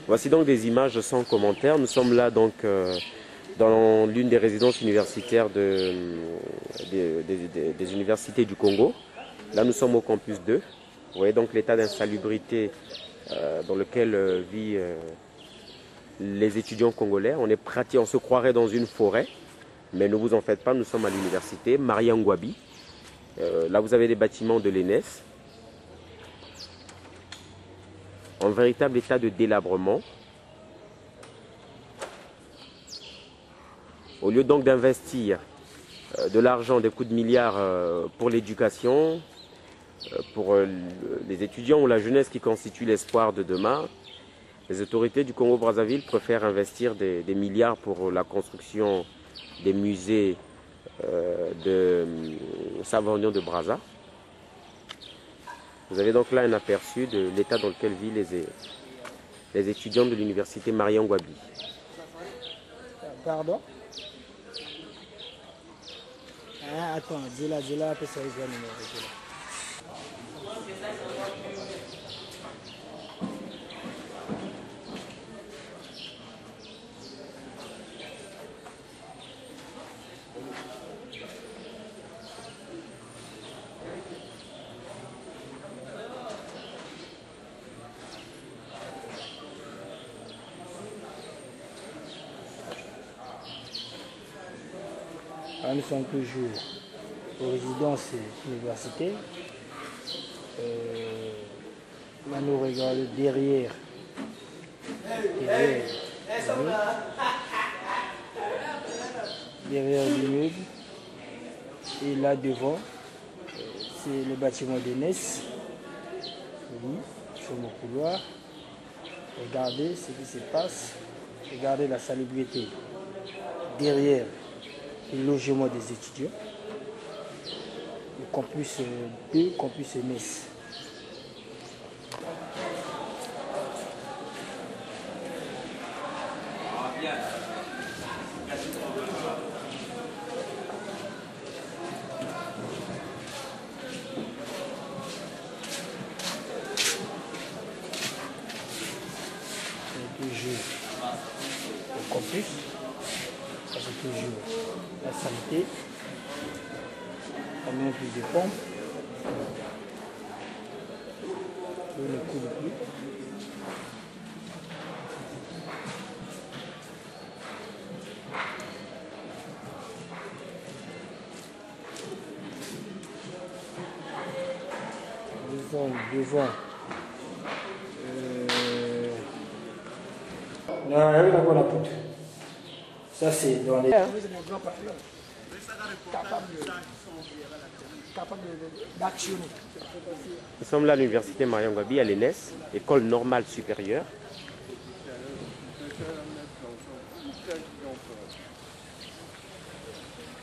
Voici donc des images sans commentaire. Nous sommes là donc dans l'une des résidences universitaires des universités du Congo. Là nous sommes au campus 2. Vous voyez donc l'état d'insalubrité dans lequel vivent les étudiants congolais. On se croirait dans une forêt, mais ne vous en faites pas, nous sommes à l'université Maria Ngouabi. Là vous avez des bâtiments de l'ENES. En véritable état de délabrement. Au lieu donc d'investir de l'argent, des coups de milliards pour l'éducation, pour les étudiants ou la jeunesse qui constitue l'espoir de demain, les autorités du Congo-Brazzaville préfèrent investir des milliards pour la construction des musées de Savognon de Brazza. Vous avez donc là un aperçu de l'état dans lequel vivent les étudiants de l'université Maria Ngouabi. Pardon? Ah, attends, dis-la, après ça, il va numéro. Nous sommes toujours aux résidences universitaires. Là, nous regardons derrière l'immeuble. Et là devant, c'est le bâtiment d'ENES. Oui, sur mon couloir. Regardez ce qui se passe. Regardez la salubrité derrière le logement des étudiants, le campus 2, campus ENES. C'est toujours le campus. C'est toujours la santé, on met plus de pompes, on ne coule plus. Nous sommes devant la poudre. Ça, c'est dans les... capable d'actionner. Nous sommes là à l'université Maria Ngouabi, à l'ENES, école normale supérieure.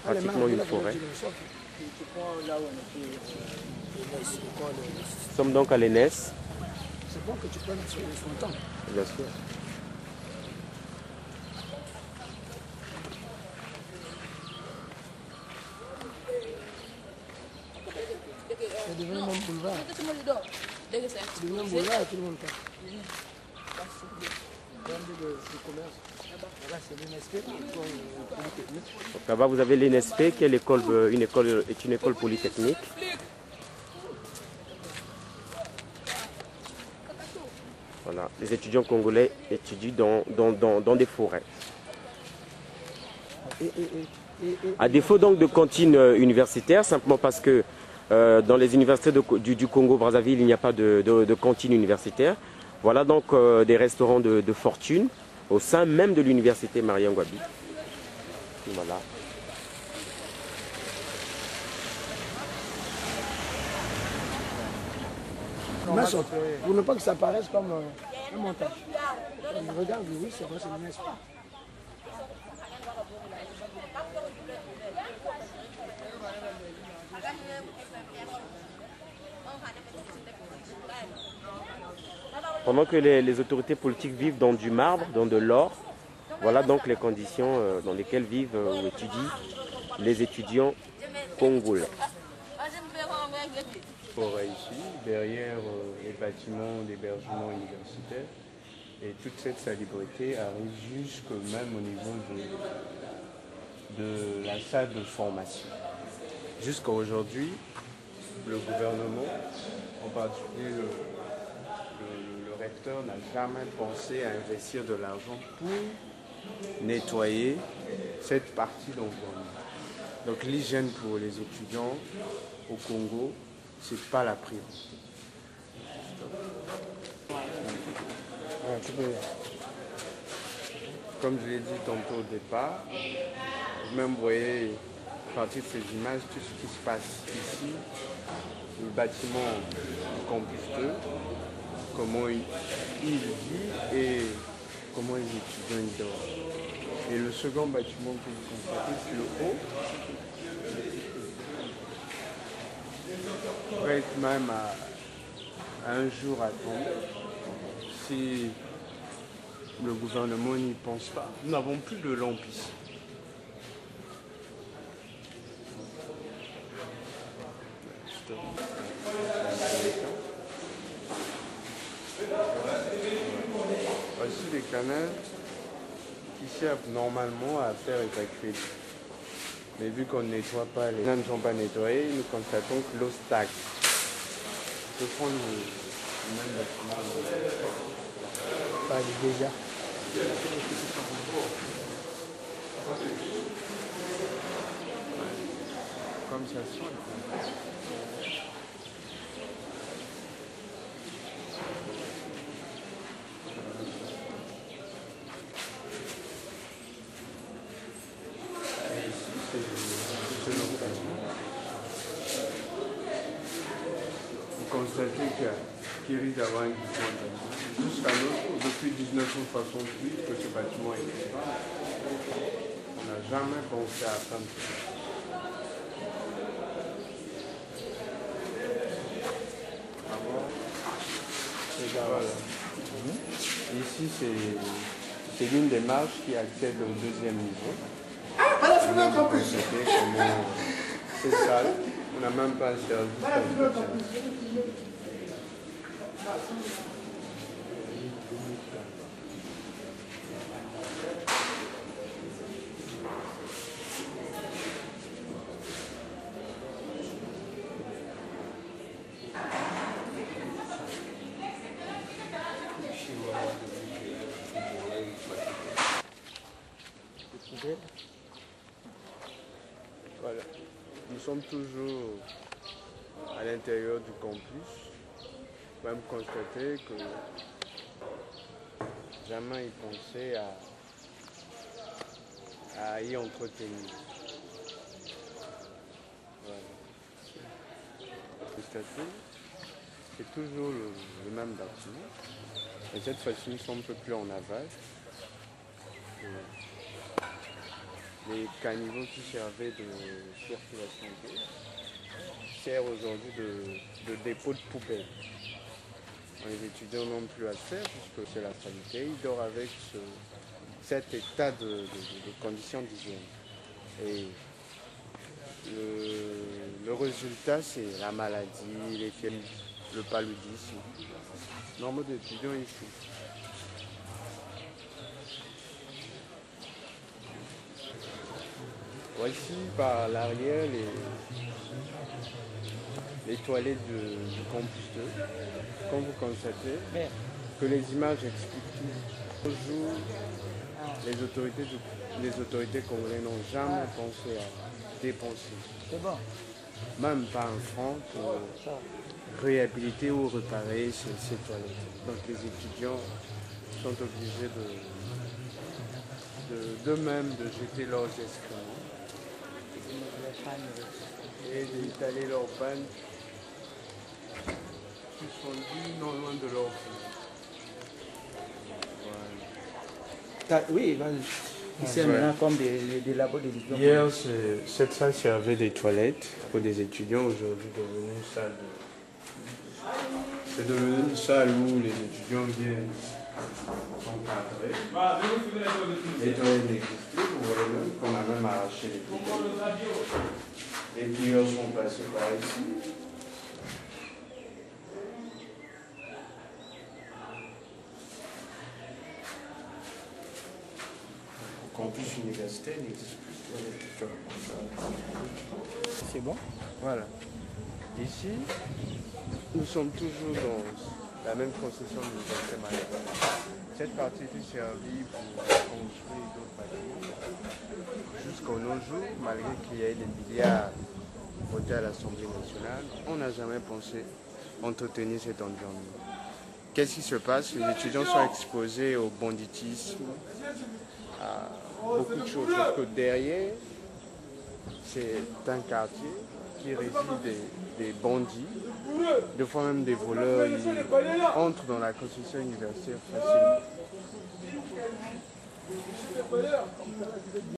Pratiquement une forêt. Nous sommes donc à l'ENES. C'est bon que tu prennes sur son temps. Bien sûr. C'est devenu mon boulevard. C'est devenu un boulevard et tout le monde passe. Là, c'est l'ENSP, Donc là-bas, vous avez l'ENSP qui est une école polytechnique. Voilà, les étudiants congolais étudient dans des forêts. À défaut donc de cantine universitaire, simplement parce que dans les universités du Congo-Brazzaville, il n'y a pas de cantine universitaire. Voilà donc des restaurants de fortune au sein même de l'université Maria Ngouabi. Voilà. Pour ne pas que ça paraisse comme un montage. Regarde, oui, c'est vrai, c'est le même esprit. Pendant que les autorités politiques vivent dans du marbre, dans de l'or, voilà donc les conditions dans lesquelles vivent ou étudient les étudiants Kongoul. Forêt ici, derrière les bâtiments d'hébergement universitaire. Et toute cette salubrité arrive jusque même au niveau de la salle de formation. Jusqu'à aujourd'hui, le gouvernement, en particulier le recteur, n'a jamais pensé à investir de l'argent pour nettoyer cette partie d'environnement. Donc l'hygiène pour les étudiants au Congo, c'est pas la priorité. Comme je l'ai dit tantôt au départ, vous-même voyez à partir de ces images tout ce qui se passe ici, le bâtiment du campus 2, comment il vit et comment les étudiants y dorment. Et le second bâtiment que vous constatez, c'est le haut. On pourrait être même à un jour à tomber si le gouvernement n'y pense pas. Nous n'avons plus de lampes ici. Voici des canaux qui servent normalement à faire évacuer. Mais vu qu'on ne nettoie pas, les canaux ne sont pas nettoyés, nous constatons que l'eau stagne. Ce sont le même bâtiment. Pas déjà. Comme ça sonne. Vous constatez qu'il risque d'avoir un glissement. Jusqu'à nous, depuis 1968 que ce bâtiment est fait. On n'a jamais pensé à ça. Voilà. Ici, c'est l'une des marches qui accède au deuxième niveau. C'est sale, on n'a même pas un service. Voilà. Nous sommes toujours à l'intérieur du campus. On va même constater que jamais ils pensaient à y entretenir. Voilà. Constater, c'est toujours le même bâtiment. Et cette fois-ci, nous sommes un peu plus en aval. Les caniveaux qui servaient de circulation d'eau servent aujourd'hui de dépôt de poubelle. Les étudiants n'ont plus à le faire puisque c'est la sanité. Ils dorment avec cet état de conditions d'hygiène. Et le résultat, c'est la maladie, les fièvres, le paludisme. Nombre d'étudiants ici. Voici par l'arrière les toilettes du campus 2. Comme vous constatez, que les images expliquent tout. Toujours, les autorités congolaises n'ont jamais pensé à dépenser. C'est bon. Même pas un franc pour réhabiliter ou réparer ces toilettes. Donc les étudiants sont obligés d'eux-mêmes de jeter leurs excréments et d'étaler leurs pannes suspendus non loin de leur vie. Voilà. Oui, ici maintenant comme des labos d'étudiants. Hier, cette salle servait des toilettes pour des étudiants. Aujourd'hui, c'est devenu une salle où les étudiants viennent s'encadrer. Les toilettes n'existent plus, vous voyez même qu'on a même arraché les poubelles. Les plieurs sont passés par ici. Le campus universitaire n'existe plus. C'est bon? Voilà. Ici, nous sommes toujours dans la même concession de l'université Malais. Cette partie fut servie pour construire d'autres bâtiments. Jusqu'à nos jours, malgré qu'il y ait des milliards votés à l'Assemblée nationale, on n'a jamais pensé entretenir cet environnement. Qu'est-ce qui se passe? Les étudiants sont exposés au banditisme, à beaucoup de choses. Parce que derrière, c'est un quartier qui réside des bandits, des fois même des voleurs, ils entrent dans la construction universitaire facilement.